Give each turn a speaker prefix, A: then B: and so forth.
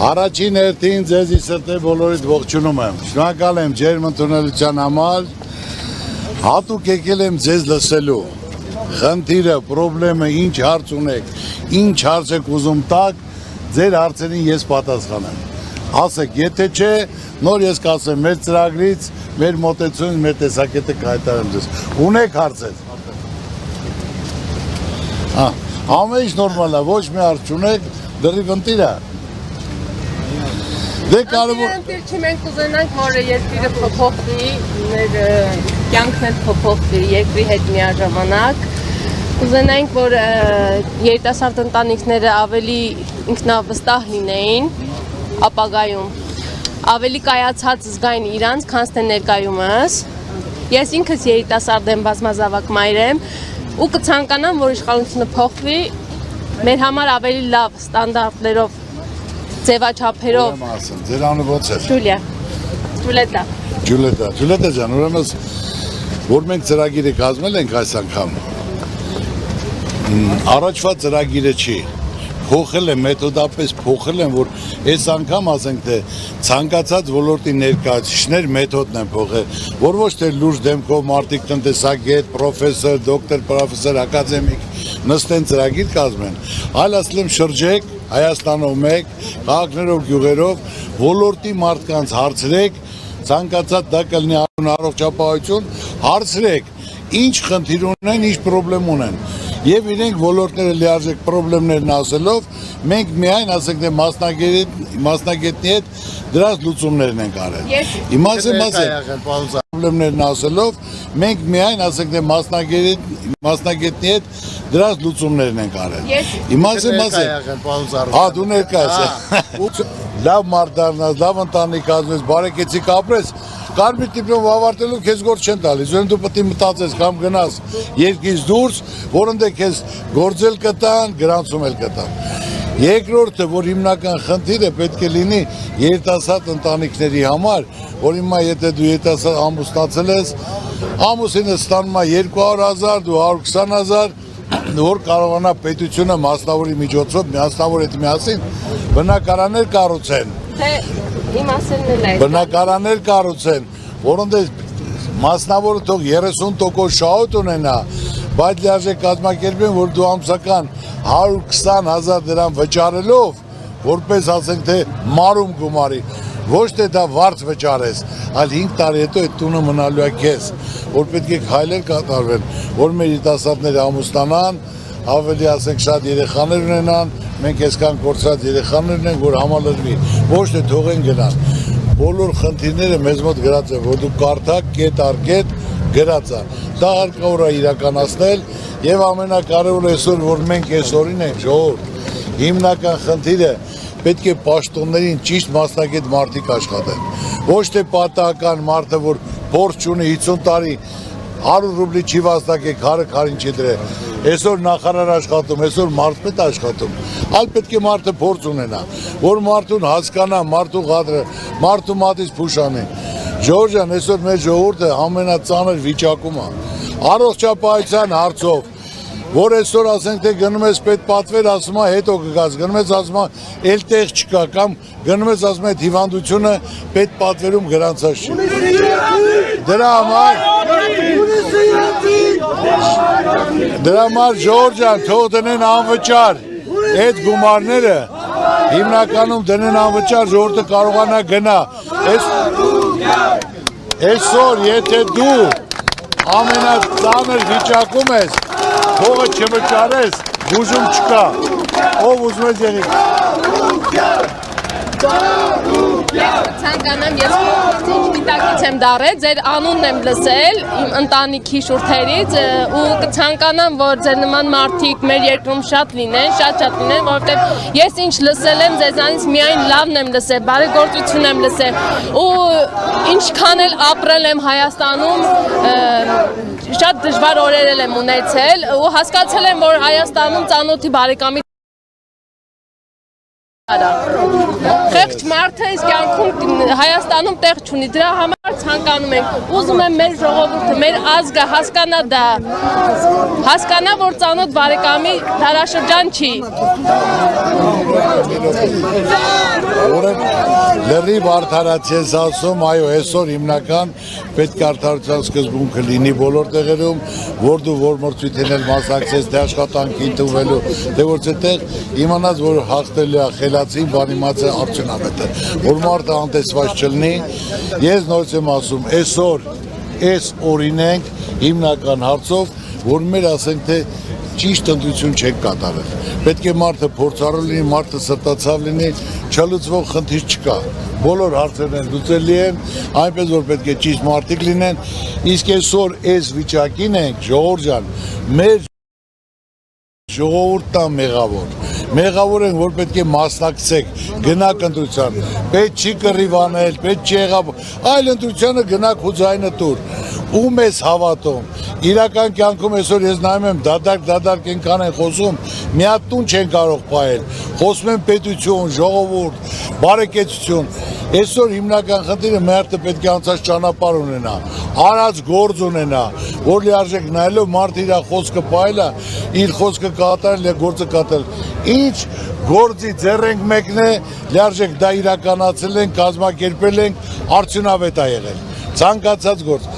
A: Առաջին հերթին ձեզի սրտե բոլորիդ ողջունում եմ։ Շնորհակալ եմ ջերմ ընդունելության համար։ Հատուկ եկել եմ ձեզ լսելու։ Խնդիրը, խնդրեմը, ինչ հարց ունեք, ինչ հարց եք ուզում տակ, ձեր հարցերին ես պատասխանեմ։ Ասեք, եթե չէ, նոր ես կասեմ, մեր ծրագրից, մեր մոտեցումից, մեր տեսակետը կհայտարարեմ ձեզ։ Ունեք հարցեր։ Ամեն ինչ նորմալ է, ոչ մի հարց չունեք, դեռ ընտիր է։ Դե կարևոր
B: Ընտիր չի, մենք կուզենանք, որ երկիրը փոփոխվի, մեր կյանքն էլ փոփոխվի երկրի հետ միաժամանակ։ Կուզենանք, որ երիտասարդ ընտանիքները ավելի ինքնավստահ լինեին ապագայում, ավելի կայացած զգային իրանց, քան թե ներկայումս։ Ես ինքս երիտասարդ եմ, բազմազավակ մայր եմ, ու կցանկանամ, որ իշխանությունը փոխվի, մեր համար ավելի լավ ստանդարտներով ձևաչափերով։
A: Ձեր անունը ո՞նց է։
B: Ջուլետա։
A: Ջուլետա ջան, ուրեմն որ մենք ծրագիրը կազմել ենք այս անգամ, առաջվա ծրագիրը չի, փոխել եմ, մեթոդապես փոխել եմ, որ այս անգամ ասենք թե ցանկացած ոլորտի ներկայացուցիչներ մեթոդն են փոխել, որ ոչ թե լուրջ դեմքով մարդիկ տնտեսագետ, պրոֆեսոր, դոկտոր, պրոֆեսոր, ակադեմիկ նստեն ծրագիր կազմեն, այլ ասել եմ շրջեք Հայաստանով մեկ, քաղաքներով, գյուղերով, ոլորտի մարդկանց հարցրեք, ցանկացած դա կլինի առողջապահություն, հարցրեք, ինչ խնդիր ունեն, ինչ խնդրեմ ունեն։ Եվ իրենք ոլորտները լիարժեք խնդիրներն ասելով, մենք միայն ասենք թե մասնագետի հետ դրանց լուծումներն ենք արել։ Իմացեք, խնդիրներն ասելով, մենք միայն ասենք թե մասնագետի հետ դրանց լուծումներն ենք արել։ Իմացեք, դու ներկայ ես։ Լավ մարդ դառնաս, լավ ընտանիք կազմես, բարեկեցիկ ապրես, կարմիր դիպլոմ ավարտելու քեզ գործ չեն տալիս, ուրեմն դու պետք է մտածես կամ գնաս երկրից դուրս, որոնց քեզ գործել կտան, գրանցում էլ կտան։ Երկրորդը, որ հիմնական խնդիրը պետք է լինի երիտասարդ ընտանիքների համար, որ հիմա եթե դու երիտասարդ ամուսնացել ես, ամուսինը ստանում է 200,000, դու 120,000, որ կարողանա պետությունը մասնավորի միջոցով միասնավոր հետ միասին բնակարաններ կառուցեն։ Բնակարաններ կառուցեն, որոնց մասնավորը թող 30% շահույթ ունենա, բայց լիարժեք կազմակերպեն, որ դու ամսական 120,000 դրամ վճարելով, որպես ասենք թե մարում գումարի, ոչ թե դա վարձ վճարես, այլ 5 տարի հետո այդ տունը մնալու է քեզ, որ պետք է քայլեր կատարվեն, որ մեր երիտասարդները ամուսնանան, ավելի ասենք շատ երեխաներ ունենան, մենք այսքան կորցրած երեխաներ ունենք, որ համալրվի, ոչ թե թողեն գնան։ Բոլոր խնդիրները մեզ մոտ գրած են, որ դու կարդակ, կետ առ կետ գրած է։ Դա հարկավոր է իրականացնել եւ ամենակարևորը այսօր, որ մենք այսօրին ենք ժողովուրդ, հիմնական խնդիրը պետք է պաշտոններին ճիշտ մասնագետ մարդիկ աշխատեն։ Ոչ թե պատահական մարդը, որ փորձ ունի 50 տարի 100 ռուբլի չի վաստակեք, քարին չի դրել։ Այսօր նախարար աշխատում, այսօր մարզպետ աշխատում, այլ պետք է մարդը փորձ ունենա, որ մարդուն հասկանա, մարդու ղադրը, մարդու մատից փուշանի։ Ժողովուրդ ջան, այսօր մեր ժողովուրդը ամենածանր վիճակում է։ Առողջապահության հարցով, որ այսօր ասենք թե գնում ես պետպատվեր, ասում է հետո կգաս, գնում ես ասում է էլ տեղ չկա, կամ գնում ես ասում է հիվանդությունը պետպատվերում գրանցած չի։ Դրա համար ժողովուրդ ջան, թող դնեն անվճար այդ գումարները, հիմնականում դնեն անվճար, ժողովուրդը կարողանա գնա։ Այսօր եթե դու ամենածանր վիճակում ես, փողը չվճարես, բուժում չկա, ով ուզում ես եղի։
B: Ցանկանամ ես ինչ դիտակից եմ դարել, ձեր անունն եմ լսել իմ ընտանիքի շուրթերից ու կցանկանամ, որ ձեր նման մարդիկ մեր երկրում շատ լինեն, շատ լինեն, որովհետև ես ինչ լսել եմ, ձեզանից միայն լավն եմ լսել, բարեգործություն եմ լսել ու ինչքան էլ ապրել եմ Հայաստանում, շատ դժվար օրեր եմ ունեցել ու հասկացել եմ, որ Հայաստանում ծանոթի բարեկամի Խեղճ մարդը իսկ կյանքում Հայաստանում տեղ չունի, դրա համար ցանկանում ենք, ուզում եմ մեր ժողովուրդը, մեր ազգը հասկանա դա, հասկանա, որ ծանոթ բարեկամի դարաշրջան չի։
A: լրիվ արդարացես ասում, այո, այսօր հիմնական պետք է արդարության սկզբունքը լինի բոլոր տեղերում, որ դու որ մրցույթին էլ մասնակցես, թե աշխատանքի ընդունվելու, թե որ այդտեղ իմանաս, որ հաղթելու է խելացին, բան իմացը արդյունավետ է, որ մարդը անտեսված չլինի, ես նորից եմ ասում, այսօր այս օրինենք հիմնական հարցով, որ մեր ասենք թե ճիշտ ընտրություն չեք կատարել։ Պետք է մարդը փորձառու լինի, մարդը սրտացավ լինի, չլուծվող խնդիր չկա։ Բոլոր հարցերն լուծելի են, այնպես որ պետք է ճիշտ մարդիկ լինեն, իսկ այսօր այս վիճակին ենք, ժողովուրդ ջան, մեր ժողովուրդն է մեղավոր են, որ պետք է մասնակցեք, գնաք ընտրության, պետք չի կռիվ անել, պետք չի եղավ, այլ ընտրությանը գնաք ու ձայնը տուր, ում ես հավատում, իրական կյանքում այսօր ես նայում եմ դադարք ենքան են խոսում, մի հատ տուն չեն կարող պահել, խոսում են պետություն, ժողովուրդ, բարեկեցություն, այսօր հիմնական խնդիրը մարդը պետք է անցած ճանապարհ ունենա, արած գործ ունենա, որ լիարժեք նայելով մարդը իր խոսքը պահելա, իր խոսքը կատարել է գործը կատարել, ինչ գործի ձեռենք մեկն է, լիարժեք դա իրականացել ենք, կազմակերպել ենք, արդյունավետ է եղել, ցանկացած գործ